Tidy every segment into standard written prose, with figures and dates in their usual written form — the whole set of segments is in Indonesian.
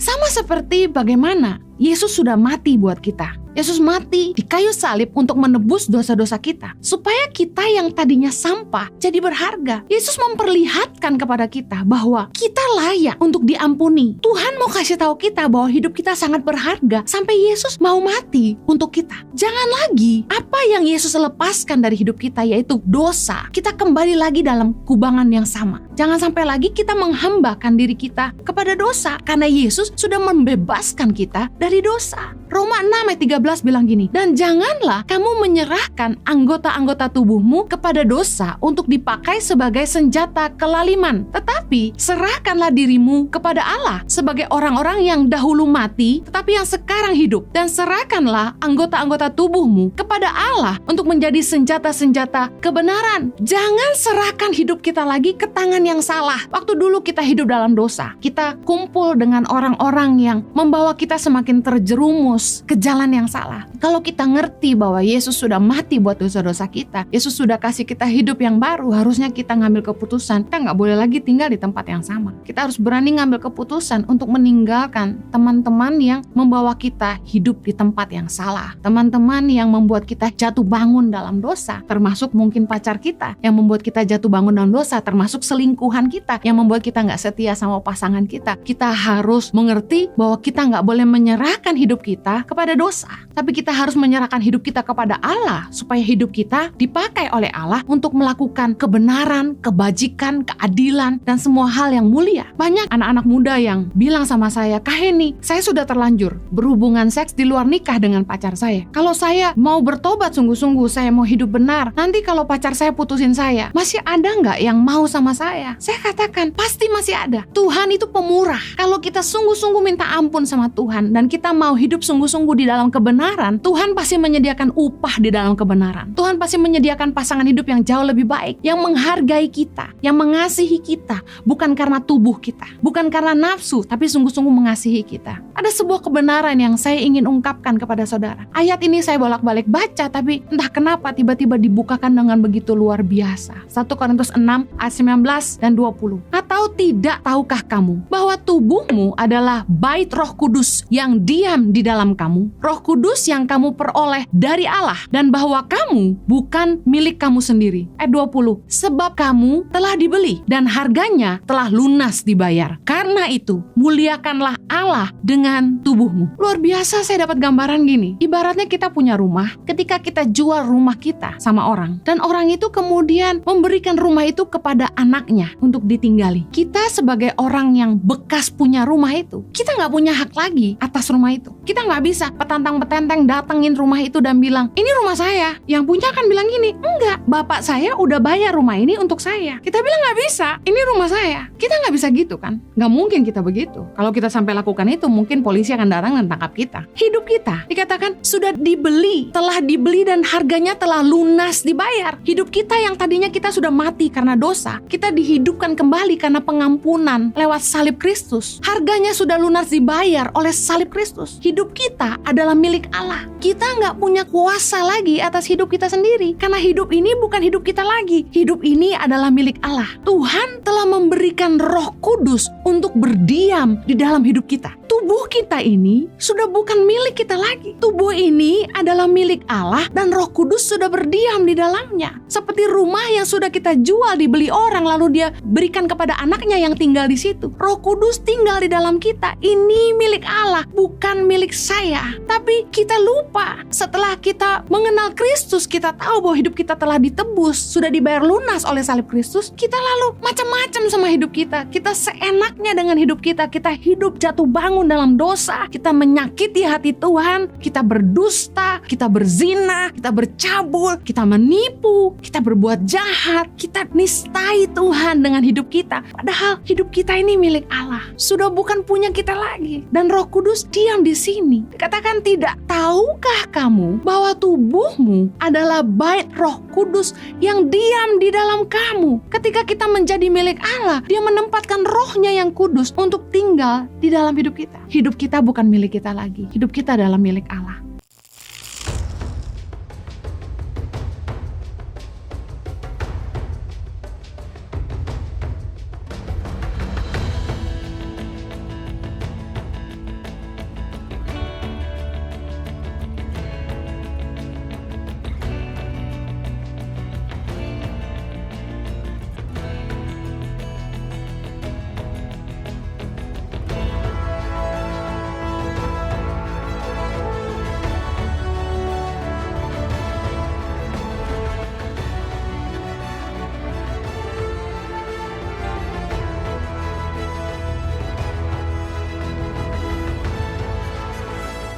Sama seperti bagaimana Yesus sudah mati buat kita. Yesus mati di kayu salib untuk menebus dosa-dosa kita, supaya kita yang tadinya sampah jadi berharga. Yesus memperlihatkan kepada kita bahwa kita layak untuk diampuni. Tuhan mau kasih tahu kita bahwa hidup kita sangat berharga sampai Yesus mau mati untuk kita. Jangan lagi apa yang Yesus lepaskan dari hidup kita, yaitu dosa, kita kembali lagi dalam kubangan yang sama. Jangan sampai lagi kita menghambakan diri kita kepada dosa, karena Yesus sudah membebaskan kita dari dosa. Roma 6 ayat 13 bilang gini, dan janganlah kamu menyerahkan anggota-anggota tubuhmu kepada dosa untuk dipakai sebagai senjata kelaliman, tetapi serahkanlah dirimu kepada Allah sebagai orang-orang yang dahulu mati tetapi yang sekarang hidup, dan serahkanlah anggota-anggota tubuhmu kepada Allah untuk menjadi senjata-senjata kebenaran. Jangan serahkan hidup kita lagi ke tangan yang salah. Waktu dulu kita hidup dalam dosa, kita kumpul dengan orang-orang yang membawa kita semakin terjerumus ke jalan yang salah. Kalau kita ngerti bahwa Yesus sudah mati buat dosa-dosa kita, Yesus sudah kasih kita hidup yang baru, harusnya kita ngambil keputusan. Kita nggak boleh lagi tinggal di tempat yang sama. Kita harus berani ngambil keputusan untuk meninggalkan teman-teman yang membawa kita hidup di tempat yang salah. Teman-teman yang membuat kita jatuh bangun dalam dosa, termasuk mungkin pacar kita yang membuat kita jatuh bangun dalam dosa, termasuk selingkuhan kita yang membuat kita nggak setia sama pasangan kita. Kita harus mengerti bahwa kita nggak boleh menyerahkan hidup kita kepada dosa, tapi kita harus menyerahkan hidup kita kepada Allah supaya hidup kita dipakai oleh Allah untuk melakukan kebenaran, kebajikan, keadilan, dan semua hal yang mulia. Banyak anak-anak muda yang bilang sama saya, Kak Heni, saya sudah terlanjur berhubungan seks di luar nikah dengan pacar saya. Kalau saya mau bertobat sungguh-sungguh, saya mau hidup benar, nanti kalau pacar saya putusin saya, masih ada nggak yang mau sama saya? Saya katakan, pasti masih ada. Tuhan itu pemurah. Kalau kita sungguh-sungguh minta ampun sama Tuhan dan kita mau hidup sungguh-sungguh di dalam kebenaran, Tuhan pasti menyediakan upah di dalam kebenaran. Tuhan pasti menyediakan pasangan hidup yang jauh lebih baik, yang menghargai kita, yang mengasihi kita, bukan karena tubuh kita, bukan karena nafsu, tapi sungguh-sungguh mengasihi kita. Ada sebuah kebenaran yang saya ingin ungkapkan kepada saudara. Ayat ini saya bolak-balik baca, tapi entah kenapa tiba-tiba dibukakan dengan begitu luar biasa. 1 Korintus 6 ayat 19 dan 20. Atau tidak tahukah kamu bahwa tubuhmu adalah bait Roh Kudus yang diam di dalam kamu, Roh Kudus yang kamu peroleh dari Allah, dan bahwa kamu bukan milik kamu sendiri. Ayat 20. Sebab kamu telah dibeli dan harganya telah lunas dibayar. Karena itu, muliakanlah Allah dengan tubuhmu. Luar biasa, saya dapat gambaran gini. Ibaratnya kita punya rumah, ketika kita jual rumah kita sama orang, dan orang itu kemudian memberikan rumah itu kepada anaknya untuk ditinggali. Kita sebagai orang yang bekas punya rumah itu, kita nggak punya hak lagi atas rumah itu. Kita nggak bisa petantang-petenteng datengin rumah itu dan bilang, ini rumah saya. Yang punya kan bilang gini, enggak, bapak saya udah bayar rumah ini untuk saya. Kita bilang nggak bisa, ini rumah saya. Kita nggak bisa gitu kan? Nggak mungkin kita begitu. Kalau kita sampai lakukan itu, mungkin polisi akan datang dan tangkap kita. Hidup kita dikatakan sudah dibeli, telah dibeli dan harganya telah lunas dibayar. Hidup kita yang tadinya kita sudah mati karena dosa, kita dihidupkan kembali karena pengampunan lewat salib Kristus. Harganya sudah lunas dibayar oleh salib Kristus. Hidup kita adalah milik Allah. Kita nggak punya kuasa lagi atas hidup kita sendiri, karena hidup ini bukan hidup kita lagi. Hidup ini adalah milik Allah. Tuhan telah memberikan Roh Kudus untuk berdiam di dalam hidup kita. Tubuh kita ini sudah bukan milik kita lagi. Tubuh ini adalah milik Allah dan Roh Kudus sudah berdiam di dalamnya. Seperti rumah yang sudah kita jual, dibeli orang, lalu dia berikan kepada anaknya yang tinggal di situ. Roh Kudus tinggal di dalam kita. Ini milik Allah, bukan milik saya. Tapi kita lupa. Setelah kita mengenal Kristus, kita tahu bahwa hidup kita telah ditebus, sudah dibayar lunas oleh salib Kristus. Kita lalu macam-macam sama hidup kita. Kita seenaknya dengan hidup kita. Kita hidup jatuh bangun dalam dosa. Kita menyakiti hati Tuhan. Kita berdusta. Kita berzina. Kita bercabul. Kita menipu. Kita berbuat jahat. Kita nistai Tuhan dengan hidup kita. Padahal hidup kita ini milik Allah. Sudah bukan punya kita lagi. Dan Roh Kudus diam di sini. Dikatakan, tidak tahukah kamu bahwa tubuhmu adalah bait Roh Kudus yang diam di dalam kamu. Ketika kita menjadi milik Allah, Dia menempatkan Roh-Nya yang kudus untuk tinggal di dalam hidup kita. Hidup kita bukan milik kita lagi. Hidup kita adalah milik Allah.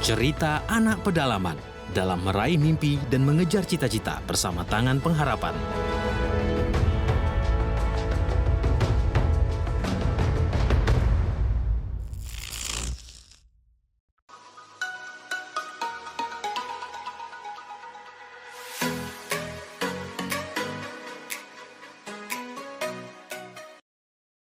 Cerita anak pedalaman dalam meraih mimpi dan mengejar cita-cita bersama Tangan Pengharapan.